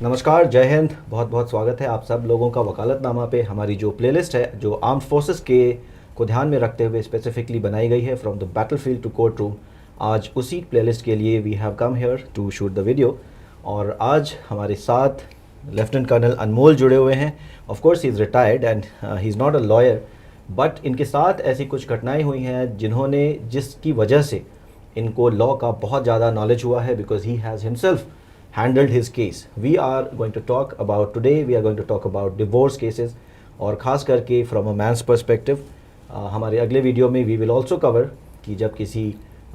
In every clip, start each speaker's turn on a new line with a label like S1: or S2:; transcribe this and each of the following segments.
S1: नमस्कार, जय हिंद। बहुत बहुत स्वागत है आप सब लोगों का वकालतनामा पे। हमारी जो प्लेलिस्ट है जो आर्म्ड फोर्सेस के को ध्यान में रखते हुए स्पेसिफिकली बनाई गई है, from the battlefield to court room, आज उसी प्लेलिस्ट के लिए we have come here to shoot the video. और आज हमारे साथ लेफ्टिनेंट कर्नल अनमोल जुड़े हुए हैं। Of course he is retired and he is not a lawyer, but इनके साथ ऐसी कुछ घटनाएं हुई हैं जिसकी वजह से इनको लॉ का बहुत ज़्यादा नॉलेज हुआ है, because he has himself handled his case. We are going to talk about today, we are going to talk about divorce cases, और ख़ास करके from a man's perspective। हमारे अगले वीडियो में we will also cover कि जब किसी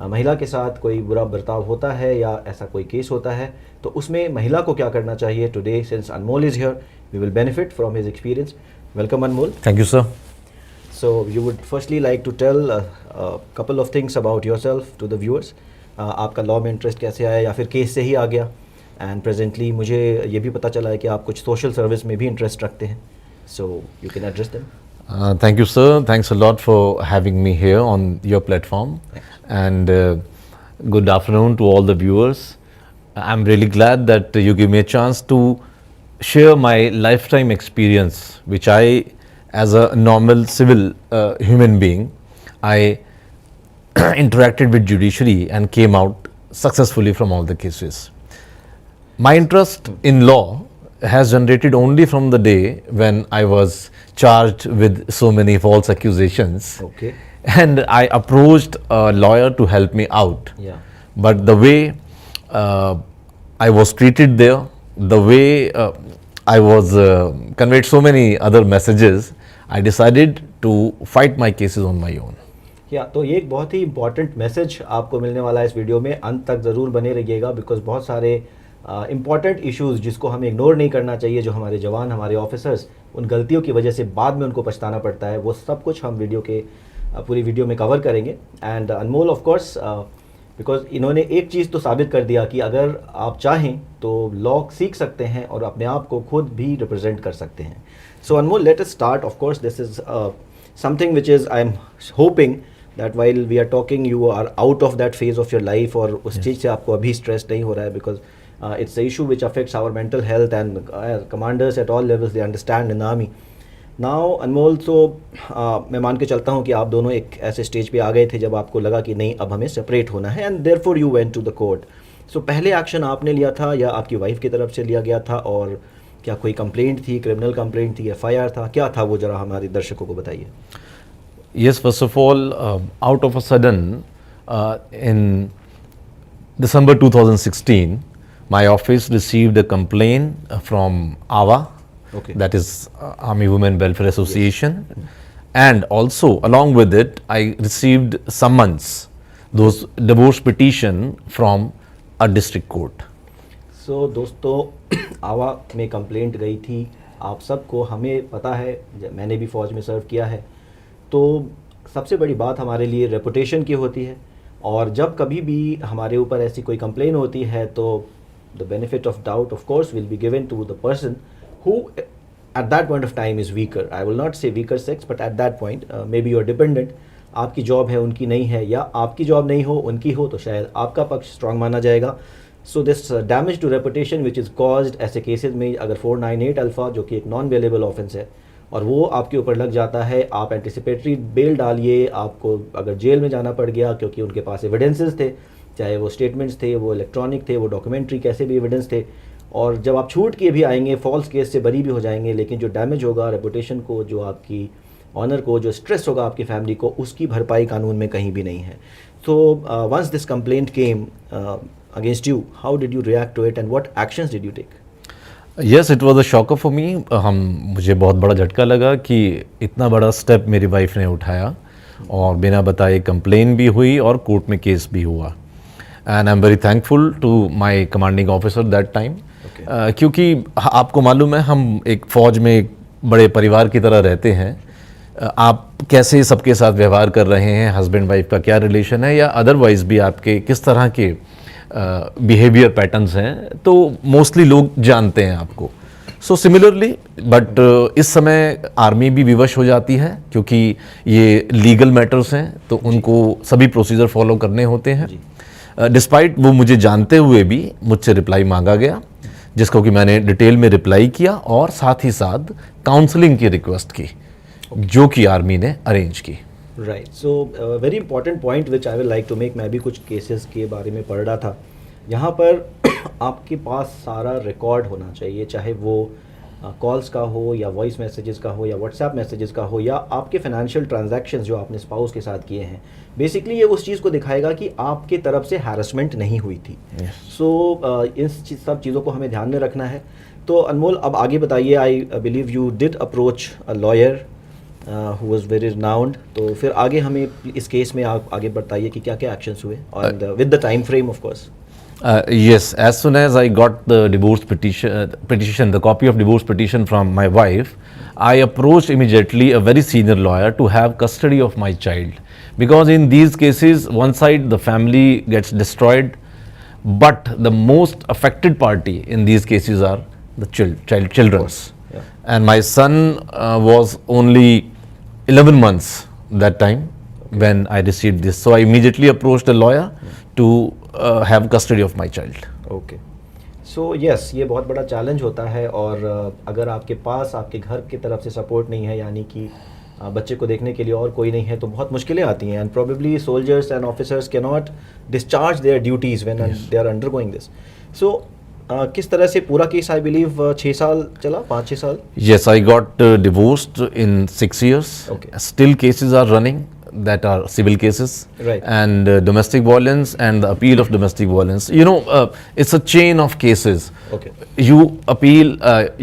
S1: महिला के साथ कोई बुरा बर्ताव होता है या ऐसा कोई केस होता है तो उसमें महिला को क्या करना चाहिए। Today, since Anmol is here, we will benefit from his experience. Welcome, Anmol.
S2: Thank you, sir.
S1: So you would firstly like to tell a couple of things about yourself to the viewers. आपका law में interest कैसे आया या फिर case से ही आ गया, and presently मुझे ये भी पता चला है कि आप कुछ सोशल सर्विस में भी इंटरेस्ट रखते हैं, so you can address them.
S2: Thank you, sir. Thanks a lot for having me here on your platform. And good afternoon to all the viewers. I'm really glad that you give me a chance to share my lifetime experience, which I, as a normal civil human being, I interacted with judiciary and came out successfully from all the cases. My interest in law has generated only from the day when I was charged with so many false accusations.
S1: Okay.
S2: And I approached a lawyer to help me out.
S1: Yeah.
S2: But the way I was treated there, the way I was conveyed so many other messages, I decided to fight my cases on my own.
S1: तो ये एक बहुत ही important message आपको मिलने वाला है इस video में। अंत तक ज़रूर बने रहिएगा, बिकॉज बहुत सारे इम्पॉर्टेंट इश्यूज़ जिसको हमें इग्नोर नहीं करना चाहिए, जो हमारे जवान, हमारे ऑफिसर्स, उन गलतियों की वजह से बाद में उनको पछताना पड़ता है, वो सब कुछ हम पूरी वीडियो में कवर करेंगे। And Anmol, of course, because इन्होंने एक चीज़ तो साबित कर दिया कि अगर आप चाहें तो लॉ सीख सकते हैं और अपने आप को खुद भी रिप्रेजेंट कर सकते हैं। So Anmol, let us start. Of course this is something which is, I am hoping that while we are talking you are out of that phase of your life, और उस चीज़ से आपको अभी स्ट्रेस नहीं हो रहा है, because it's the issue which affects our mental health, and commanders at all levels they understand in the army. Now Anmol, so मैं मान के चलता हूँ कि आप दोनों एक ऐसे स्टेज पे आ गए थे जब आपको लगा कि नहीं, अब हमें सेपरेट होना है, and therefore you went to the court. So पहले एक्शन आपने लिया था या आपकी वाइफ की तरफ से लिया गया था, और क्या कोई कंप्लेंट थी, क्रिमिनल कंप्लेंट थी, FIR था, क्या था वो, ज़रा हमारे दर्शकों को बताइए।
S2: Yes, first of all, out of a sudden, in December 2016, my office received a complaint from AWA,
S1: Okay.
S2: that is Army Women Welfare Association, and also along with it, I received summons, those divorce petition from a district court.
S1: So दोस्तों, AWA में complaint गई थी, आप सबको, हमें पता है, मैंने भी फ़ौज में सर्व किया है, तो सबसे बड़ी बात हमारे लिए रेपुटेशन की होती है, और जब कभी भी हमारे ऊपर ऐसी कोई कंप्लेन होती है तो the benefit of doubt of course will be given to the person who at that point of time is weaker. I will not say weaker sex, but at that point may be your dependent, आपकी job है उनकी नहीं है, या आपकी job नहीं हो उनकी हो, तो शायद आपका पक्ष स्ट्रांग माना जाएगा। So this damage to reputation which is caused ऐसे केसेस में, अगर 498 अल्फ़ा, जो कि एक नॉन बेलेबल ऑफेंस है, और वो आपके ऊपर लग जाता है, आप एंटिसिपेटरी बेल डालिए, आपको अगर जेल में जाना पड़ गया क्योंकि उनके पास एविडेंसेस थे, चाहे वो स्टेटमेंट्स थे, वो इलेक्ट्रॉनिक थे, वो डॉक्यूमेंट्री, कैसे भी एविडेंस थे, और जब आप छूट के भी आएंगे, फॉल्स केस से बरी भी हो जाएंगे, लेकिन जो डैमेज होगा रेपुटेशन को, जो आपकी ऑनर को, जो स्ट्रेस होगा आपकी फैमिली को, उसकी भरपाई कानून में कहीं भी नहीं है। तो once this complaint came against you, how did you react to it and what actions did you take?
S2: Yes, it was a shocker for me. मुझे बहुत बड़ा झटका लगा कि इतना बड़ा स्टेप मेरी वाइफ ने उठाया, और बिना बताए कंप्लेन भी हुई और कोर्ट में केस भी हुआ। And I am very thankful to my commanding officer that time, क्योंकि आपको मालूम है हम एक फ़ौज में एक बड़े परिवार की तरह रहते हैं। आप कैसे सबके साथ व्यवहार कर रहे हैं, हस्बैंड वाइफ का क्या रिलेशन है, या अदरवाइज भी आपके किस तरह के बिहेवियर पैटर्न्स हैं, तो मोस्टली लोग जानते हैं आपको। सो सिमिलरली, बट इस समय आर्मी भी विवश हो जाती है, क्योंकि ये लीगल मैटर्स हैं, तो उनको सभी प्रोसीजर फॉलो करने होते हैं। डिस्पाइट वो मुझे जानते हुए भी मुझसे रिप्लाई मांगा गया, जिसको कि मैंने डिटेल में रिप्लाई किया और साथ ही साथ काउंसलिंग की रिक्वेस्ट की, जो कि आर्मी ने अरेंज की।
S1: Right, so very important point which I will like to make, मैं भी कुछ केसेस के बारे में पढ़ रहा था। यहाँ पर आपके पास सारा रिकॉर्ड होना चाहिए, चाहे वो कॉल्स का हो या वॉइस मैसेजेस का हो या व्हाट्सएप मैसेजेस का हो या आपके फाइनेंशियल ट्रांजैक्शंस जो आपने स्पाउस के साथ किए हैं। बेसिकली ये उस चीज़ को दिखाएगा कि आपके तरफ से हैरेसमेंट नहीं हुई थी। सो सब चीज़ों को हमें ध्यान में रखना है। तो अनमोल, अब आगे बताइए। I believe you did approach a lawyer who was very renowned, तो फिर आगे हमें इस केस में आप आगे बताइए कि क्या क्या एक्शंस हुए और with the time frame of course.
S2: Yes, as soon as I got the divorce petition, the copy of divorce petition from my wife, I approached immediately a very senior lawyer to have custody of my child, because in these cases one side the family gets destroyed, but the most affected party in these cases are the children.
S1: Yeah.
S2: And my son was only 11 months that time when I received this, so I immediately approached a lawyer to have custody of my child.
S1: Okay, so yes, ये बहुत बड़ा challenge होता है और अगर आपके पास आपके घर की तरफ से सपोर्ट नहीं है, यानी कि बच्चे को देखने के लिए और कोई नहीं है, तो बहुत मुश्किलें आती हैं। And probably soldiers and officers can not discharge their duties when they are undergoing this. So किस तरह से पूरा केस, आई बिलीव 6 साल चला, 5-6 साल?
S2: Yes, I got divorced in 6 years.
S1: Okay.
S2: Still cases are running that are civil cases.
S1: Right.
S2: And domestic violence and the appeal of domestic violence. You know, it's a chain of cases.
S1: Okay.
S2: You appeal,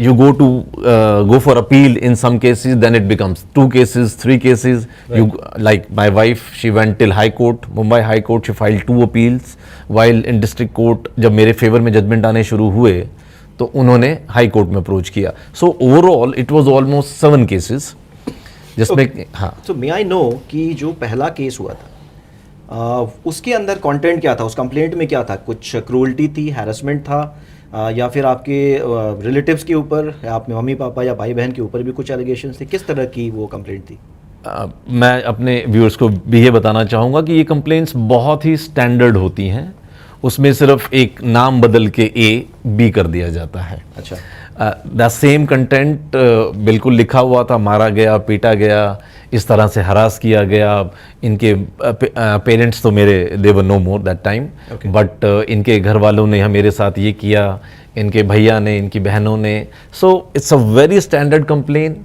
S2: you go for appeal in some cases, then it becomes 2 cases, 3 cases.
S1: Right.
S2: Like my wife, she went till High Court, Mumbai High Court, she filed 2 appeals. While in district court, जब मेरे favour में judgement आने शुरू हुए तो उन्होंने high court में approach किया। So overall it was almost 7 cases जिसमें हाँ।
S1: सो मे आई नो कि जो पहला केस हुआ था उसके अंदर कंटेंट क्या था, उस कंप्लेंट में क्या था? कुछ क्रूअल्टी थी, हैरेसमेंट था, या फिर आपके रिलेटिव्स के ऊपर या आपके मम्मी पापा या भाई बहन के ऊपर भी कुछ एलिगेशंस थे? किस तरह की वो कंप्लेंट थी?
S2: मैं अपने व्यूअर्स को भी ये बताना चाहूँगा कि ये कंप्लेंट्स बहुत ही स्टैंडर्ड होती हैं। उसमें सिर्फ एक नाम बदल के A-B कर दिया जाता है।
S1: अच्छा,
S2: द सेम कंटेंट बिल्कुल लिखा हुआ था, मारा गया, पीटा गया, इस तरह से हरास किया गया। इनके पेरेंट्स तो मेरे they were no more that time, but इनके घर वालों ने मेरे साथ ये किया, इनके भैया ने, इनकी बहनों ने। So it's a very standard complain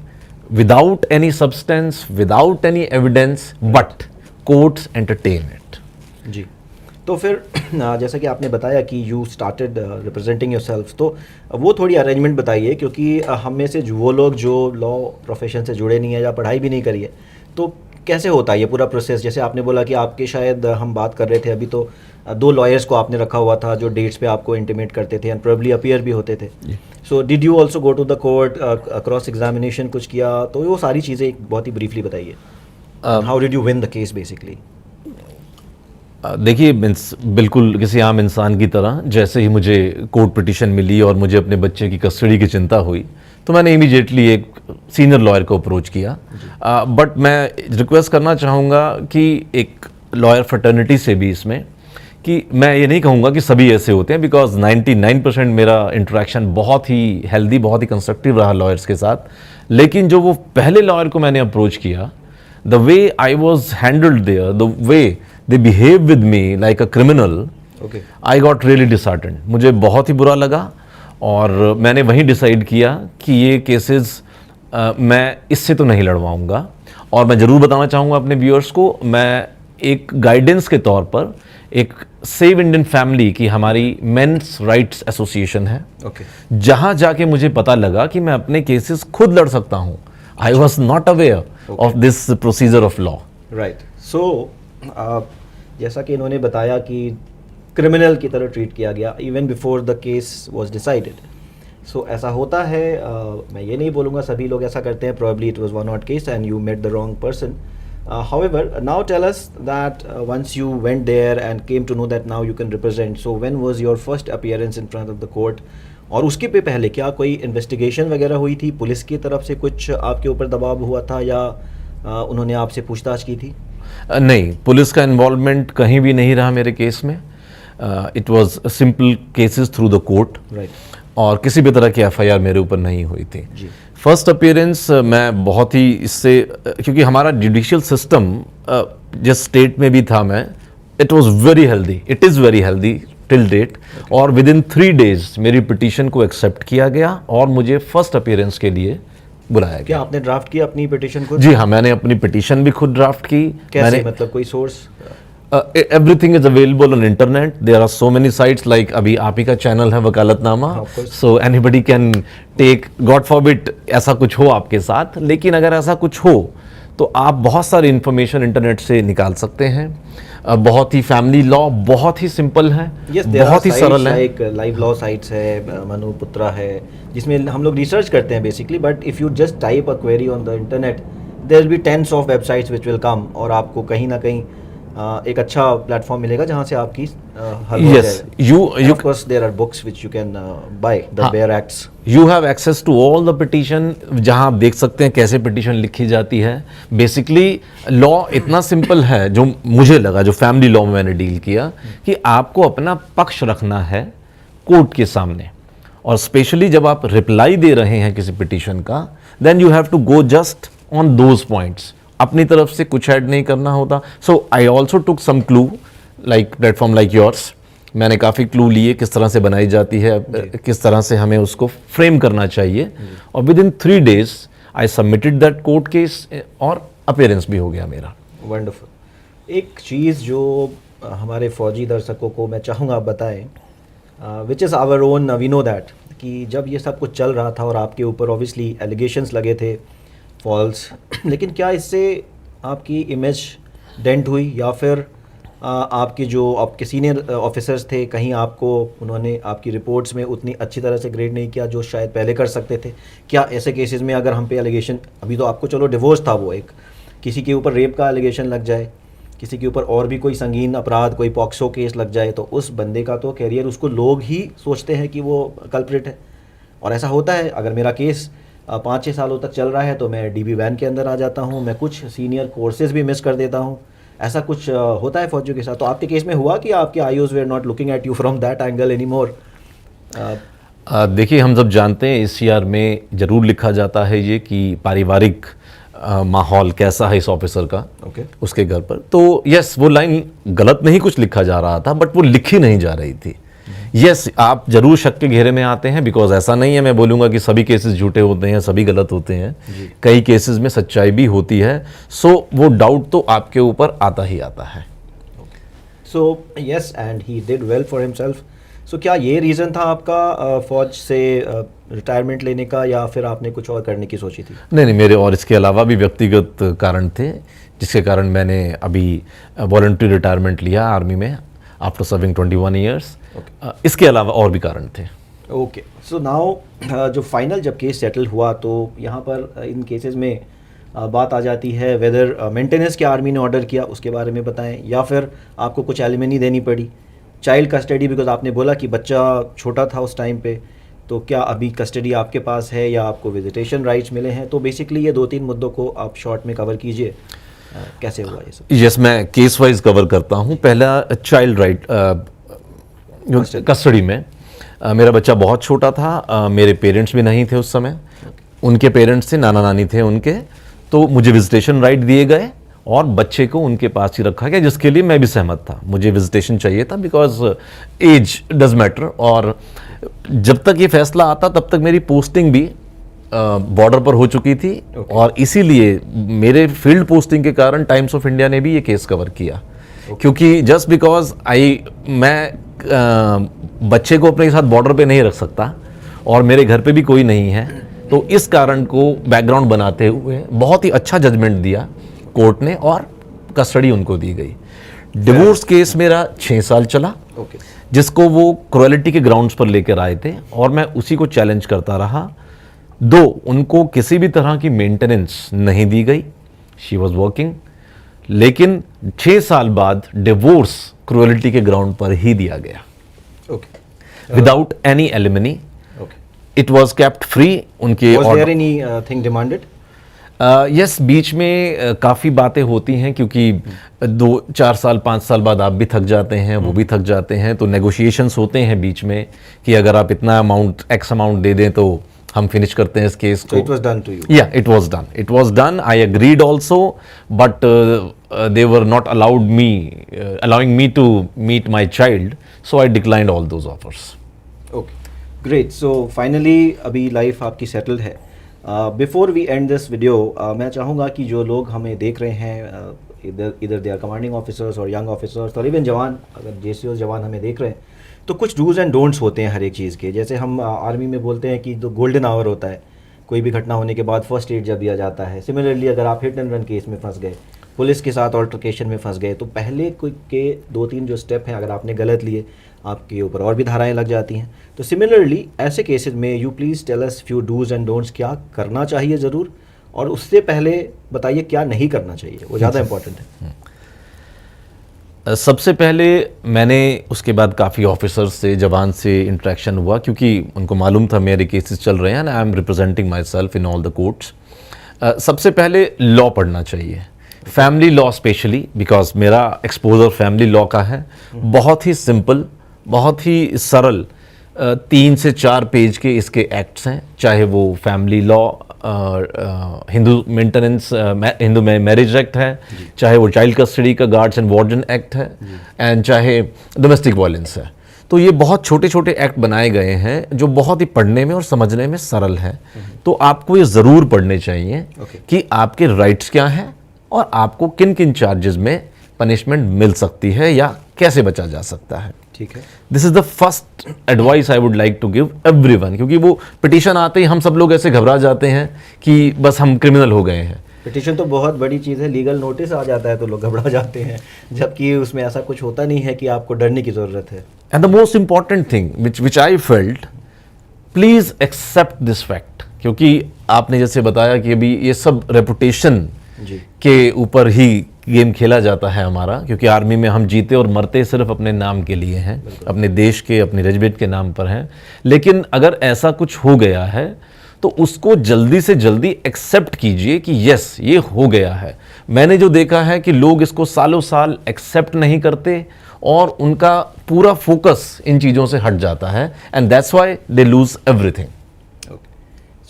S2: without any substance, without any evidence, but courts entertain it.
S1: जी, तो फिर जैसा कि आपने बताया कि यू स्टार्टेड रिप्रेजेंटिंग योरसेल्फ, तो वो थोड़ी अरेंजमेंट बताइए, क्योंकि हम में से वो लोग जो लॉ प्रोफेशन से जुड़े नहीं है या पढ़ाई भी नहीं करी है, तो कैसे होता है ये पूरा प्रोसेस? जैसे आपने बोला कि आपके, शायद हम बात कर रहे थे अभी, तो 2 लॉयर्स को आपने रखा हुआ था जो डेट्स पे आपको इंटीमेट करते थे एंड प्रोबेबली अपीयर भी होते थे। So did you also go to the court, cross examination कुछ किया? तो वो सारी चीज़ें बहुत ही ब्रीफली बताइए। How did you win the case basically?
S2: देखिए, बिल्कुल किसी आम इंसान की तरह जैसे ही मुझे कोर्ट पिटीशन मिली और मुझे अपने बच्चे की कस्टडी की चिंता हुई, तो मैंने इमीडिएटली एक सीनियर लॉयर को अप्रोच किया। बट मैं रिक्वेस्ट करना चाहूँगा कि एक लॉयर फ्रेटर्निटी से भी इसमें, कि मैं ये नहीं कहूँगा कि सभी ऐसे होते हैं, बिकॉज 99% मेरा इंटरेक्शन बहुत ही हेल्दी, बहुत ही कंस्ट्रक्टिव रहा लॉयर्स के साथ। लेकिन जो वो पहले लॉयर को मैंने अप्रोच किया, the way I was handled there, the way they behave with me like a criminal, I got really disheartened. मुझे बहुत ही बुरा लगा और मैंने वहीं डिसाइड किया कि ये केसेस मैं इससे तो नहीं लड़वाऊंगा। और मैं ज़रूर बताना चाहूँगा अपने व्यूअर्स को, मैं एक गाइडेंस के तौर पर एक सेव इंडियन फैमिली की हमारी मेंस राइट्स एसोसिएशन है, जहाँ जाके मुझे पता लगा कि मैं अपने केसेस खुद लड़ सकता हूँ। I was not aware of this procedure of law.
S1: Right, so जैसा कि इन्होंने बताया कि क्रिमिनल की तरह ट्रीट किया गया even before the case was decided. So ऐसा होता है, मैं ये नहीं बोलूँगा सभी लोग ऐसा करते हैं, probably it was one odd case and you met the wrong person. However, now tell us that once you went there and came to know that now you can represent, so when was your first appearance in front of the court? और उसके पे पहले क्या कोई investigation वगैरह हुई थी? Police की तरफ से कुछ आपके ऊपर दबाव हुआ था या उन्होंने आपसे पूछताछ की थी?
S2: नहीं, पुलिस का इन्वॉल्वमेंट कहीं भी नहीं रहा मेरे केस में। It was simple cases through the court.
S1: Right,
S2: और किसी भी तरह की एफआईआर मेरे ऊपर नहीं हुई थी।
S1: जी।
S2: फर्स्ट अपीयरेंस मैं बहुत ही इससे क्योंकि हमारा जुडिशियल सिस्टम जिस स्टेट में भी था मैं, it was very healthy, it is very healthy till date. और विद इन 3 डेज मेरी पिटीशन को एक्सेप्ट किया गया और मुझे फर्स्ट अपीयरेंस के लिए बुलाया
S1: क्या
S2: गया।
S1: आपने ड्राफ्ट किया अपनी पिटीशन को?
S2: जी हाँ, मैंने अपनी पिटीशन भी खुद ड्राफ्ट की।
S1: कैसे, मतलब कोई source?
S2: Everything is available on internet, there are so many sites, like अभी आप ही का चैनल है Vakalatnama,
S1: Of course.
S2: So anybody can take, god forbid ऐसा कुछ हो आपके साथ, लेकिन अगर ऐसा कुछ हो तो आप बहुत सारी इंफॉर्मेशन इंटरनेट से निकाल सकते हैं। बहुत ही फैमिली लॉ बहुत ही सिंपल है, बहुत ही सरल है।
S1: एक लाइव लॉ साइट्स है, मनुपुत्रा है, जिसमें हम लोग रिसर्च करते हैं basically, but if you just type a query on the internet there will be tens of websites which will come, और आपको कहीं ना कहीं एक अच्छा प्लेटफॉर्म मिलेगा जहाँ से आपकी हल हो
S2: Yes,
S1: जाएगा।
S2: you
S1: Of course there are books which you can buy, the bare acts.
S2: You have access to all the petition, जहां आप देख सकते हैं कैसे पिटीशन लिखी जाती है। बेसिकली लॉ इतना सिंपल है, जो मुझे लगा, जो फैमिली लॉ में मैंने डील किया, कि आपको अपना पक्ष रखना है कोर्ट के सामने, और स्पेशली जब आप रिप्लाई दे रहे हैं किसी पिटीशन का, then you have to go just on those points, अपनी तरफ से कुछ ऐड नहीं करना होता। So I also took some clue, like platform like yours, मैंने काफ़ी क्लू लिए किस तरह से बनाई जाती है, किस तरह से हमें उसको फ्रेम करना चाहिए, और within 3 days I submitted that court case और अपीयरेंस भी हो गया मेरा।
S1: वंडरफुल। एक चीज़ जो हमारे फौजी दर्शकों को मैं चाहूँगा आप बताएं, which is our own, we know that, कि जब ये सब कुछ चल रहा था और आपके ऊपर ऑब्वियसली एलिगेशंस लगे थे फॉल्स, लेकिन क्या इससे आपकी इमेज डेंट हुई, या फिर आपके जो आपके सीनियर ऑफिसर्स थे, कहीं आपको उन्होंने आपकी रिपोर्ट्स में उतनी अच्छी तरह से ग्रेड नहीं किया जो शायद पहले कर सकते थे? क्या ऐसे केसेस में अगर हम पे एलिगेशन, अभी तो आपको चलो डिवोर्स था, वो एक किसी के ऊपर रेप का एलिगेशन लग जाए, किसी के ऊपर और भी कोई संगीन अपराध, कोई पॉक्सो केस लग जाए, तो उस बंदे का तो कैरियर, उसको लोग ही सोचते हैं कि वो कल्प्रिट है। और ऐसा होता है, अगर मेरा केस 5-6 सालों तक चल रहा है तो मैं डीबी वैन के अंदर आ जाता हूँ, मैं कुछ सीनियर कोर्सेज भी मिस कर देता हूँ, ऐसा कुछ होता है फौजियों के साथ। तो आपके केस में हुआ कि आपके IOs were not looking at you from that angle any more?
S2: देखिए, हम सब जानते हैं ACR में ज़रूर लिखा जाता है ये कि पारिवारिक माहौल कैसा है इस ऑफिसर का, उसके घर पर। तो यस, वो लाइन गलत नहीं कुछ लिखा जा रहा था, बट वो लिखी नहीं जा रही थी। यस, आप जरूर शक के घेरे में आते हैं, बिकॉज ऐसा नहीं है मैं बोलूँगा कि सभी केसेस झूठे होते हैं, सभी गलत होते हैं, कई केसेस में सच्चाई भी होती है। सो वो डाउट तो आपके ऊपर आता ही आता है।
S1: So yes, and he did well for himself. So क्या ये रीज़न था आपका फौज से रिटायरमेंट लेने का, या फिर आपने कुछ और करने की सोची थी?
S2: नहीं, मेरे और इसके अलावा भी व्यक्तिगत कारण थे, जिसके कारण मैंने अभी वॉलंटरी रिटायरमेंट लिया आर्मी में आफ्टर सर्विंग 21 ईयर्स। इसके अलावा और भी कारण थे।
S1: ओके, सो नाउ जो फाइनल जब केस सेटल हुआ, तो यहाँ पर इन केसेस में बात आ जाती है वेदर मेंटेनेंस क्या आर्मी ने ऑर्डर किया, उसके बारे में बताएं, या फिर आपको कुछ एलिमनी देनी पड़ी, चाइल्ड कस्टडी, बिकॉज आपने बोला कि बच्चा छोटा था उस टाइम पे, तो क्या अभी कस्टडी आपके पास है या आपको विजिटेशन राइट्स मिले हैं? तो बेसिकली ये 2-3 मुद्दों को आप शॉर्ट में कवर कीजिए, कैसे हुआ ये सब?
S2: यस, मैं केस वाइज कवर करता हूँ। पहला चाइल्ड राइट कस्टडी में मेरा बच्चा बहुत छोटा था, मेरे पेरेंट्स भी नहीं थे उस समय, उनके पेरेंट्स थे, नाना नानी थे उनके, तो मुझे विजिटेशन राइट दिए गए और बच्चे को उनके पास ही रखा गया, जिसके लिए मैं भी सहमत था। मुझे विजिटेशन चाहिए था बिकॉज एज डज मैटर, और जब तक ये फैसला आता तब तक मेरी पोस्टिंग भी बॉर्डर पर हो चुकी थी। और इसीलिए मेरे फील्ड पोस्टिंग के कारण टाइम्स ऑफ इंडिया ने भी ये केस कवर किया, क्योंकि जस्ट बिकॉज मैं बच्चे को अपने साथ बॉर्डर पे नहीं रख सकता और मेरे घर पे भी कोई नहीं है, तो इस कारण को बैकग्राउंड बनाते हुए बहुत ही अच्छा जजमेंट दिया कोर्ट ने और कस्टडी उनको दी गई। डिवोर्स केस मेरा 6 साल चला, जिसको वो क्रुएलिटी के ग्राउंड्स पर लेकर आए थे और मैं उसी को चैलेंज करता रहा। दो उनको किसी भी तरह की मेंटेनेंस नहीं दी गई, शी वॉज वर्किंग, लेकिन 6 साल बाद डिवोर्स क्रुएलिटी के ग्राउंड पर ही दिया गया, without any alimony. It was kept free. उनके
S1: Was there anything demanded?
S2: Yes, बीच में काफ़ी बातें होती हैं क्योंकि 2-4 साल 5 साल बाद आप भी थक जाते हैं, वो भी थक जाते हैं, तो नेगोशिएशंस होते हैं बीच में कि अगर आप इतना अमाउंट एक्स अमाउंट दे दें तो हम फिनिश करते हैं इस केस को.
S1: It was done to you.
S2: Yeah, it was done. It was done. I agreed also, but they were not allowing me to meet my child, so I declined all those offers.
S1: Okay, great. So finally अभी life आपकी settled है. Before we end this video मैं चाहूँगा कि जो लोग हमें देख रहे हैं, इधर दे आर कमांडिंग ऑफिसर्स और यंग ऑफिसर्स और इवन जवान, अगर JCOs जवान हमें देख रहे हैं, तो कुछ डूज एंड डोंट्स होते हैं हर एक चीज़ के. जैसे हम आर्मी में बोलते हैं कि जो गोल्डन आवर होता है, कोई भी घटना होने के बाद फर्स्ट एड जब दिया जाता है. सिमिलरली अगर आप हिट एंड रन केस में फंस गए, पुलिस के साथ ऑल्टरकेशन में फंस गए, तो पहले कोई के 2-3 जो स्टेप हैं अगर आपने गलत लिए, आपके ऊपर और भी धाराएं लग जाती हैं. तो सिमिलरली ऐसे केसेस में you please tell us few dos and don'ts, क्या करना चाहिए ज़रूर, और उससे पहले बताइए क्या नहीं करना चाहिए, वो ज़्यादा इंपॉर्टेंट है.
S2: सबसे पहले मैंने उसके बाद काफ़ी ऑफिसर्स से, जवान से इंटरेक्शन हुआ क्योंकि उनको मालूम था मेरे केसेस चल रहे हैं and I am representing my self in all the courts. सबसे पहले लॉ पढ़ना चाहिए, फैमिली लॉ स्पेशली, बिकॉज मेरा एक्सपोजर फैमिली लॉ का है. बहुत ही सिंपल, बहुत ही सरल 3 से 4 पेज के इसके एक्ट्स हैं, चाहे वो family law, Hindu maintenance, Hindu marriage act है, चाहे वो चाइल्ड कस्टडी का गार्ड्स एंड वार्डन एक्ट है, एंड चाहे डोमेस्टिक वायलेंस है. तो ये बहुत छोटे छोटे एक्ट बनाए गए हैं जो बहुत ही पढ़ने में और समझने में सरल है. तो आपको ये ज़रूर पढ़ने चाहिए कि आपके राइट्स क्या हैं और आपको किन किन चार्जेस में पनिशमेंट मिल सकती है या कैसे बचा जा सकता है.
S1: ठीक है.
S2: This is the first advice I would like to give everyone, क्योंकि वो पिटीशन आते ही हम सब लोग ऐसे घबरा जाते हैं कि बस हम क्रिमिनल हो गए हैं.
S1: पिटीशन तो बहुत बड़ी चीज़ है, लीगल नोटिस आ जाता है तो लोग घबरा जाते हैं, जबकि उसमें ऐसा कुछ होता नहीं है कि आपको डरने की ज़रूरत है.
S2: And the most important thing which I felt, please accept this fact, क्योंकि आपने जैसे बताया कि अभी ये सब रेपुटेशन के ऊपर ही गेम खेला जाता है हमारा, क्योंकि आर्मी में हम जीते और मरते सिर्फ अपने नाम के लिए हैं, अपने देश के, अपने रेजिमेंट के नाम पर हैं. लेकिन अगर ऐसा कुछ हो गया है तो उसको जल्दी से जल्दी एक्सेप्ट कीजिए कि यस ये हो गया है. मैंने जो देखा है कि लोग इसको सालों साल एक्सेप्ट नहीं करते और उनका पूरा फोकस इन चीज़ों से हट जाता है, and that's why they lose everything.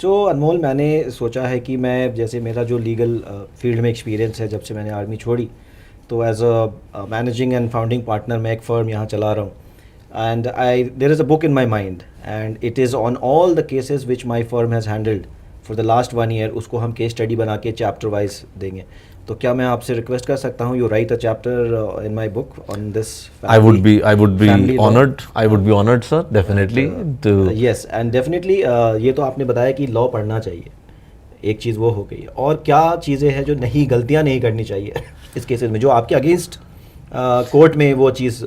S1: So Anmol, मैंने सोचा है कि मैं, जैसे मेरा जो लीगल फील्ड में एक्सपीरियंस है जब से मैंने आर्मी छोड़ी, तो as a managing and founding partner मैं एक फ़र्म यहाँ चला रहा हूँ. And there is a book in my mind and it is on all the cases which my firm has handled for the last 1 year. उसको हम case study बना के चैप्टर वाइज देंगे. तो क्या मैं आपसे रिक्वेस्ट कर सकता हूँ, you right a chapter in my book on this?
S2: I would be honored, sir, definitely.
S1: Yes, and definitely ये तो आपने बताया कि लॉ पढ़ना चाहिए, एक चीज़ वो हो गई. और क्या चीज़ें हैं जो नहीं, गलतियाँ नहीं करनी चाहिए इस केसेस में, जो आपके अगेंस्ट कोर्ट में वो चीज़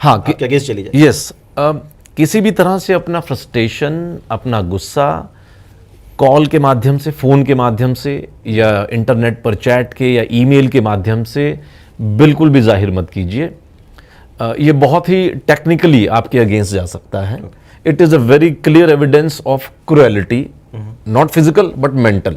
S2: हाँ
S1: आपके अगेंस्ट चली जाए?
S2: यस, किसी भी तरह से अपना फ्रस्ट्रेशन, अपना गुस्सा कॉल के माध्यम से, फ़ोन के माध्यम से, या इंटरनेट पर चैट के या ईमेल के माध्यम से बिल्कुल भी जाहिर मत कीजिए. ये बहुत ही टेक्निकली आपके अगेंस्ट जा सकता है. It is a very clear evidence of cruelty, not physical but mental.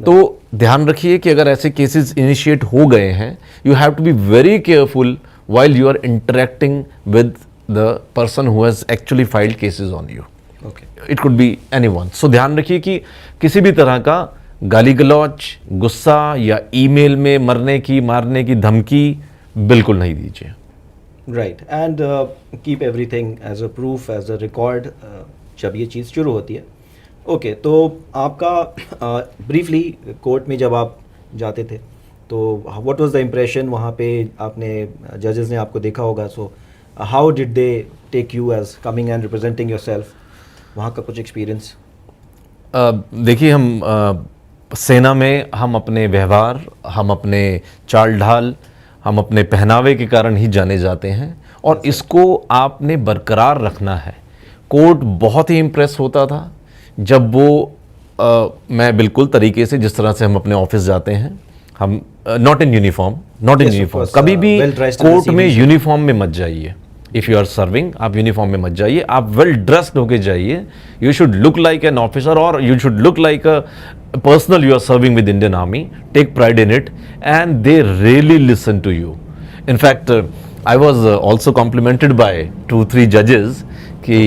S2: तो ध्यान रखिए कि अगर ऐसे केसेस इनिशिएट हो गए हैं, you have to be very careful while you are interacting with the person who has actually filed cases on you.
S1: Okay.
S2: It could be anyone. So ध्यान रखिए कि किसी भी तरह का गाली गलौज, गुस्सा या ईमेल में मरने की, मारने की धमकी बिल्कुल नहीं दीजिए.
S1: Right, and keep everything as a proof, as a record जब ये चीज़ शुरू होती है. ओके, तो आपका ब्रीफली कोर्ट में जब आप जाते थे तो व्हाट वाज द इम्प्रेशन वहाँ पे? आपने जजेस ने आपको देखा होगा, so how did they take you as coming and representing yourself? वहाँ का कुछ एक्सपीरियंस?
S2: देखिए, हम सेना में हम अपने व्यवहार, हम अपने चाल ढाल, हम अपने पहनावे के कारण ही जाने जाते हैं, और इसको आपने बरकरार रखना है. कोर्ट बहुत ही इम्प्रेस होता था जब वो मैं बिल्कुल तरीके से, जिस तरह से हम अपने ऑफिस जाते हैं, हम नॉट इन यूनिफॉर्म, कभी भी कोर्ट में यूनिफॉर्म में मत जाइए. इफ़ यू आर सर्विंग, आप यूनिफॉर्म में मत जाइए, आप वेल ड्रेस्ड होके जाइए. You should look like an officer और you should look like a personnel you are serving with Indian Army. Take pride in it and they really listen to you. In fact, I was also complimented by 2-3 judges कि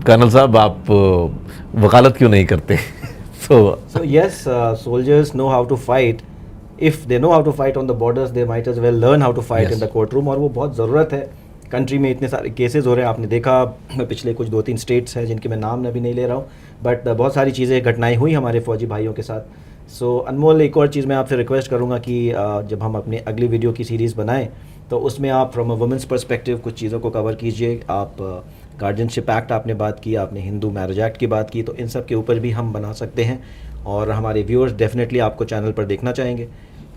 S2: colonel साहब आप वकालत क्यों नहीं करते. So
S1: yes, soldiers know how to fight. If they know how to fight on the borders, they might as well learn how to fight
S2: Yes.
S1: in the courtroom. और वो बहुत ज़रूरत है. कंट्री में इतने सारे केसेस हो रहे हैं, आपने देखा पिछले कुछ 2-3 स्टेट्स हैं जिनके मैं नाम अभी नहीं ले रहा हूँ, बट बहुत सारी चीज़ें घटनाएं हुई हमारे फौजी भाइयों के साथ. सो अनमोल, एक और चीज़ मैं आपसे रिक्वेस्ट करूँगा कि जब हम अपनी अगली वीडियो की सीरीज़ बनाएं तो उसमें आप फ्रॉम अ वुमेंस पर्सपेक्टिव कुछ चीज़ों को कवर कीजिए. आप गार्जियनशिप एक्ट आपने बात की, आपने हिंदू मैरिज एक्ट की बात की, तो इन सब के ऊपर भी हम बना सकते हैं और हमारे व्यूअर्स डेफिनेटली आपको चैनल पर देखना चाहेंगे.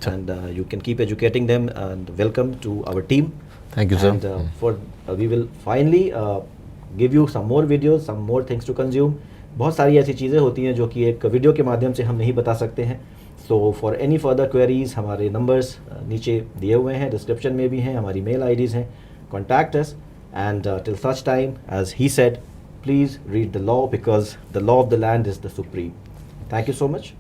S1: And you can keep educating them and welcome to our team.
S2: thank you, sir.
S1: And for we will finally give you some more videos, some more things to consume. बहुत सारी ऐसी चीज़ें होती हैं जो कि एक वीडियो के माध्यम से हम नहीं बता सकते हैं. So for any further queries हमारे नंबर्स नीचे दिए हुए हैं, डिस्क्रिप्शन में भी हैं, हमारी मेल आईडीज़ हैं. Contact us and till such time as he said, please read the law because the law of the land is the supreme. Thank you so much.